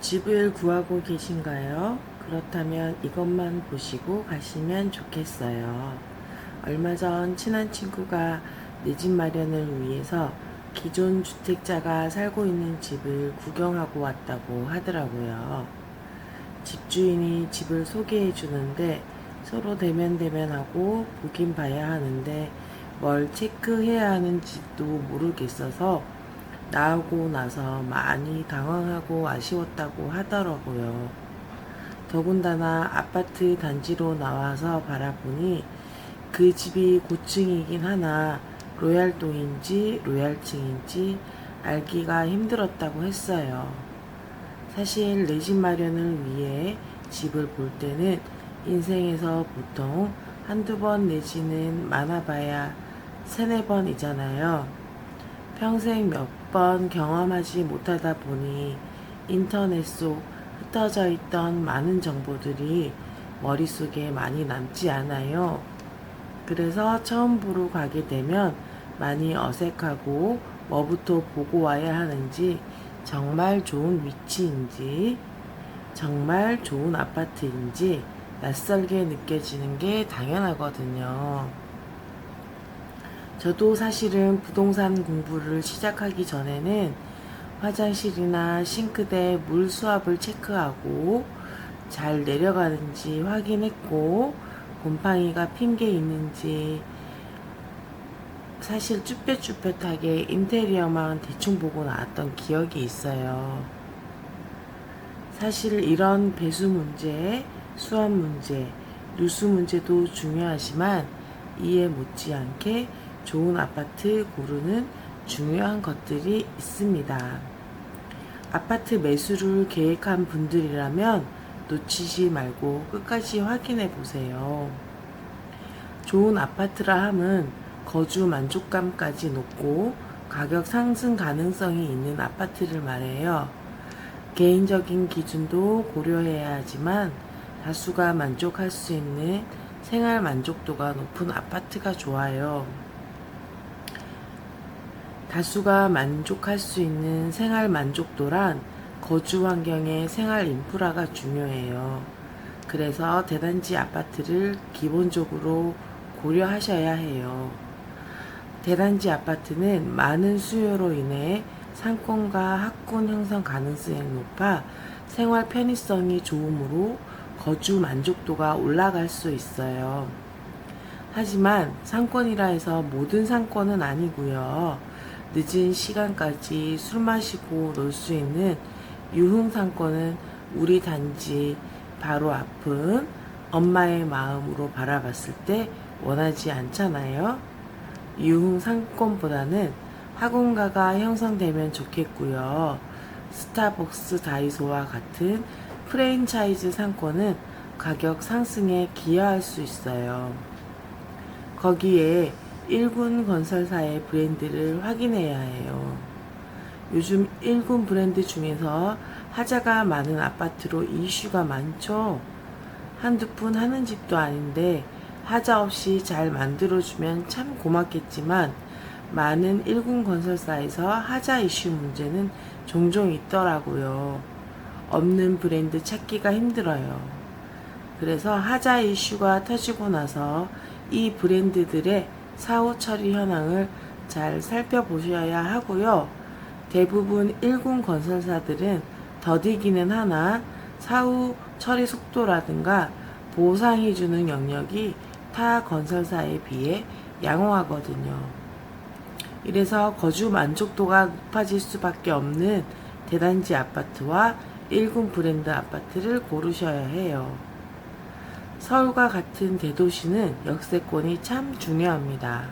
집을 구하고 계신가요? 그렇다면 이것만 보시고 가시면 좋겠어요. 얼마 전 친한 친구가 내 집 마련을 위해서 기존 주택자가 살고 있는 집을 구경하고 왔다고 하더라고요. 집주인이 집을 소개해 주는데 서로 대면대면하고 보긴 봐야 하는데 뭘 체크해야 하는지도 모르겠어서 나오고 나서 많이 당황하고 아쉬웠다고 하더라고요. 더군다나 아파트 단지로 나와서 바라보니 그 집이 고층이긴 하나 로얄동인지 로얄층인지 알기가 힘들었다고 했어요. 사실 내 집 마련을 위해 집을 볼 때는 인생에서 보통 한두 번 내지는 많아봐야 세네 번이잖아요. 평생 몇 번 경험하지 못하다 보니 인터넷 속 흩어져 있던 많은 정보들이 머릿속에 많이 남지 않아요. 그래서 처음 보러 가게 되면 많이 어색하고 뭐부터 보고 와야 하는지, 정말 좋은 위치인지, 정말 좋은 아파트인지 낯설게 느껴지는 게 당연하거든요. 저도 사실은 부동산 공부를 시작하기 전에는 화장실이나 싱크대 물 수압을 체크하고 잘 내려가는지 확인했고, 곰팡이가 핀 게 있는지 사실 쭈뼛쭈뼛하게 인테리어만 대충 보고 나왔던 기억이 있어요. 사실 이런 배수 문제, 수압 문제, 누수 문제도 중요하지만 이에 못지않게 좋은 아파트 고르는 중요한 것들이 있습니다. 아파트 매수를 계획한 분들이라면 놓치지 말고 끝까지 확인해 보세요. 좋은 아파트라 함은 거주 만족감까지 높고 가격 상승 가능성이 있는 아파트를 말해요. 개인적인 기준도 고려해야 하지만 다수가 만족할 수 있는 생활 만족도가 높은 아파트가 좋아요. 다수가 만족할 수 있는 생활 만족도란 거주 환경의 생활 인프라가 중요해요. 그래서 대단지 아파트를 기본적으로 고려하셔야 해요. 대단지 아파트는 많은 수요로 인해 상권과 학군 형성 가능성이 높아 생활 편의성이 좋으므로 거주 만족도가 올라갈 수 있어요. 하지만 상권이라 해서 모든 상권은 아니고요. 늦은 시간까지 술 마시고 놀 수 있는 유흥 상권은 우리 단지 바로 앞은 엄마의 마음으로 바라봤을 때 원하지 않잖아요. 유흥 상권보다는 학원가가 형성되면 좋겠고요. 스타벅스, 다이소와 같은 프랜차이즈 상권은 가격 상승에 기여할 수 있어요. 거기에 1군 건설사의 브랜드를 확인해야 해요. 요즘 1군 브랜드 중에서 하자가 많은 아파트로 이슈가 많죠. 한두 푼 하는 집도 아닌데 하자 없이 잘 만들어주면 참 고맙겠지만 많은 1군 건설사에서 하자 이슈 문제는 종종 있더라고요. 없는 브랜드 찾기가 힘들어요. 그래서 하자 이슈가 터지고 나서 이 브랜드들의 사후 처리 현황을 잘 살펴보셔야 하고요. 대부분 1군 건설사들은 더디기는 하나 사후 처리 속도라든가 보상해주는 영역이 타 건설사에 비해 양호하거든요. 이래서 거주 만족도가 높아질 수밖에 없는 대단지 아파트와 1군 브랜드 아파트를 고르셔야 해요. 서울과 같은 대도시는 역세권이 참 중요합니다.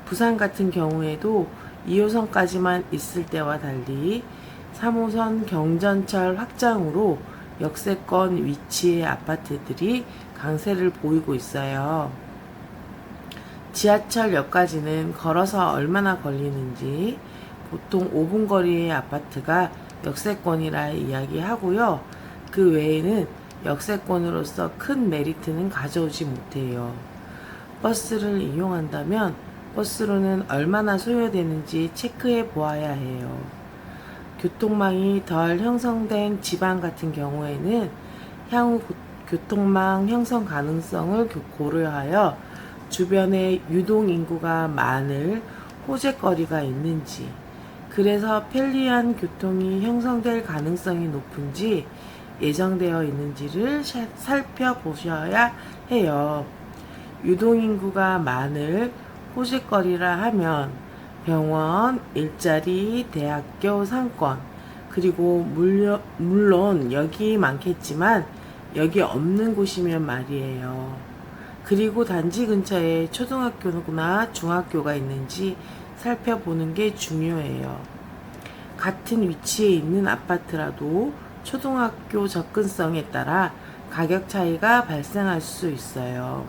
부산 같은 경우에도 2호선까지만 있을 때와 달리 3호선 경전철 확장으로 역세권 위치의 아파트들이 강세를 보이고 있어요. 지하철역까지는 걸어서 얼마나 걸리는지 보통 5분 거리의 아파트가 역세권이라 이야기하고요. 그 외에는 역세권으로서 큰 메리트는 가져오지 못해요. 버스를 이용한다면 버스로는 얼마나 소요되는지 체크해 보아야 해요. 교통망이 덜 형성된 지방 같은 경우에는 향후 교통망 형성 가능성을 고려하여 주변에 유동인구가 많을 호재거리가 있는지, 그래서 편리한 교통이 형성될 가능성이 높은지 예정되어 있는지를 살펴보셔야 해요. 유동인구가 많을 호재거리라 하면 병원, 일자리, 대학교 상권, 그리고 물론 여기 많겠지만 여기 없는 곳이면 말이에요. 그리고 단지 근처에 초등학교나 중학교가 있는지 살펴보는 게 중요해요. 같은 위치에 있는 아파트라도 초등학교 접근성에 따라 가격 차이가 발생할 수 있어요.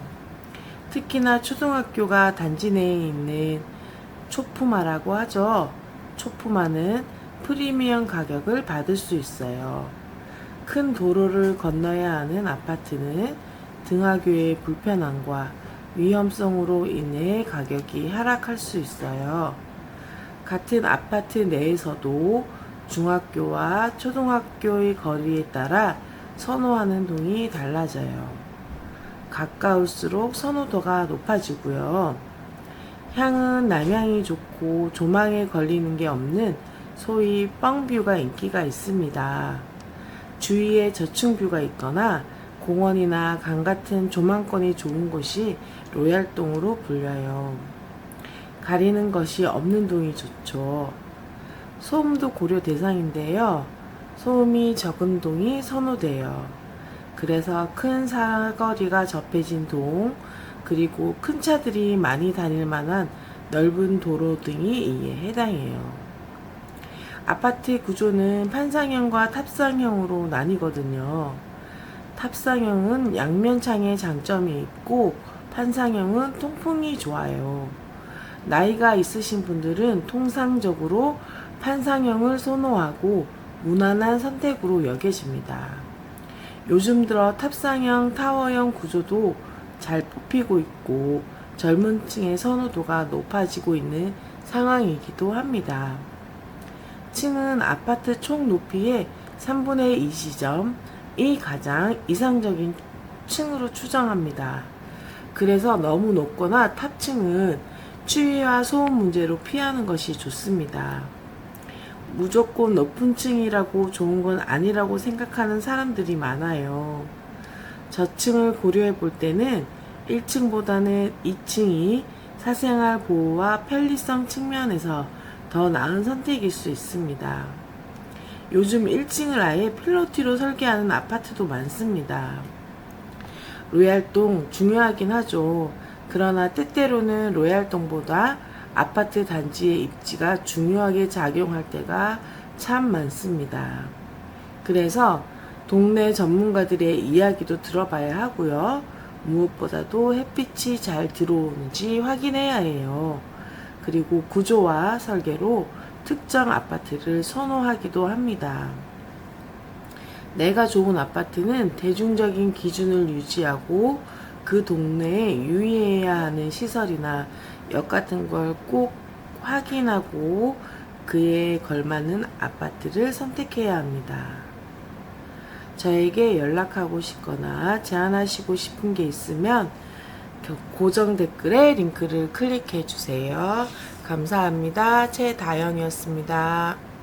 특히나 초등학교가 단지 내에 있는 초품화라고 하죠. 초품화는 프리미엄 가격을 받을 수 있어요. 큰 도로를 건너야 하는 아파트는 등하교의 불편함과 위험성으로 인해 가격이 하락할 수 있어요. 같은 아파트 내에서도 중학교와 초등학교의 거리에 따라 선호하는 동이 달라져요. 가까울수록 선호도가 높아지고요. 향은 남향이 좋고 조망에 걸리는 게 없는 소위 뻥뷰가 인기가 있습니다. 주위에 저층뷰가 있거나 공원이나 강 같은 조망권이 좋은 곳이 로얄동으로 불려요. 가리는 것이 없는 동이 좋죠. 소음도 고려 대상인데요. 소음이 적은 동이 선호돼요. 그래서 큰 사거리가 접해진 동, 그리고 큰 차들이 많이 다닐 만한 넓은 도로 등이 이에 해당해요. 아파트 구조는 판상형과 탑상형으로 나뉘거든요. 탑상형은 양면창에 장점이 있고 판상형은 통풍이 좋아요. 나이가 있으신 분들은 통상적으로 판상형을 선호하고 무난한 선택으로 여겨집니다. 요즘 들어 탑상형, 타워형 구조도 잘 뽑히고 있고 젊은 층의 선호도가 높아지고 있는 상황이기도 합니다. 층은 아파트 총 높이의 3분의 2 지점이 가장 이상적인 층으로 추정합니다. 그래서 너무 높거나 탑층은 추위와 소음 문제로 피하는 것이 좋습니다. 무조건 높은 층이라고 좋은 건 아니라고 생각하는 사람들이 많아요. 저층을 고려해 볼 때는 1층보다는 2층이 사생활 보호와 편리성 측면에서 더 나은 선택일 수 있습니다. 요즘 1층을 아예 필로티로 설계하는 아파트도 많습니다. 로얄동 중요하긴 하죠. 그러나 때때로는 로얄동보다 아파트 단지의 입지가 중요하게 작용할 때가 참 많습니다. 그래서 동네 전문가들의 이야기도 들어봐야 하고요. 무엇보다도 햇빛이 잘 들어오는지 확인해야 해요. 그리고 구조와 설계로 특정 아파트를 선호하기도 합니다. 내가 좋은 아파트는 대중적인 기준을 유지하고 그 동네에 유의해야 하는 시설이나 역 같은 걸 꼭 확인하고 그에 걸맞는 아파트를 선택해야 합니다. 저에게 연락하고 싶거나 제안하시고 싶은 게 있으면 고정 댓글에 링크를 클릭해 주세요. 감사합니다. 최다영이었습니다.